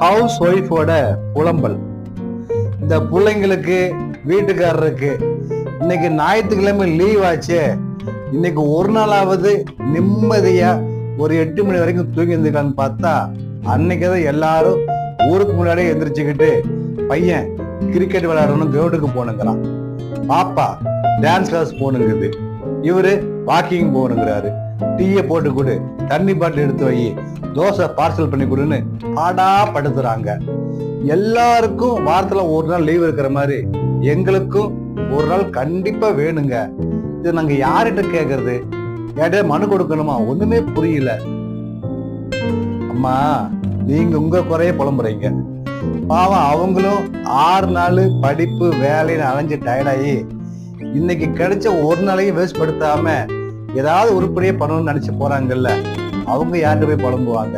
House ஒய்ஃபோட புலம்பல். இந்த பிள்ளைங்களுக்கு வீட்டுக்காரருக்கு இன்னைக்கு ஞாயிற்றுக்கிழமை லீவ் ஆச்சு, இன்னைக்கு ஒரு நாளாவது நிம்மதியா ஒரு 8 மணி வரைக்கும் தூங்கி இருந்துக்கலான்னு பார்த்தா அன்னைக்குதான் எல்லாரும் ஊருக்கு முன்னாடியே எந்திரிச்சுக்கிட்டு பையன் கிரிக்கெட் விளையாடணும் கிரவுண்டுக்கு போனுங்கிறான், பாப்பா டான்ஸ் கிளாஸ் போனுங்குது, இவரு வாக்கிங் போகணுங்கிறாரு, டீயை போட்டு கொடு, தண்ணி பாட்டில் எடுத்து வை, தோசை பார்சல் பண்ணி கொடுன்னு பாடா படுத்துறாங்க. எல்லாருக்கும் வாரத்துல ஒரு நாள் லீவ் இருக்கிற மாதிரி எங்களுக்கும் ஒரு நாள் கண்டிப்பா வேணுங்க. இது நாங்க யார்கிட்ட கேக்குறது? யார்கிட்ட மனு கொடுக்கணுமா? ஒண்ணுமே புரியல. அம்மா, நீங்க உங்க குறைய புலம்புறீங்க, பாவம் அவங்களும் 6 நாள் படிப்பு வேலைன்னு அலைஞ்சு டயர்டாயி இன்னைக்கு கிடைச்ச ஒரு நாளையும் வேஸ்ட் படுத்தாம ஏதாவது உருப்படியே பண்ணணும்னு நினைச்சு போறாங்கல்ல, அவங்க யார்கிட்ட போய் புலம்புவாங்க?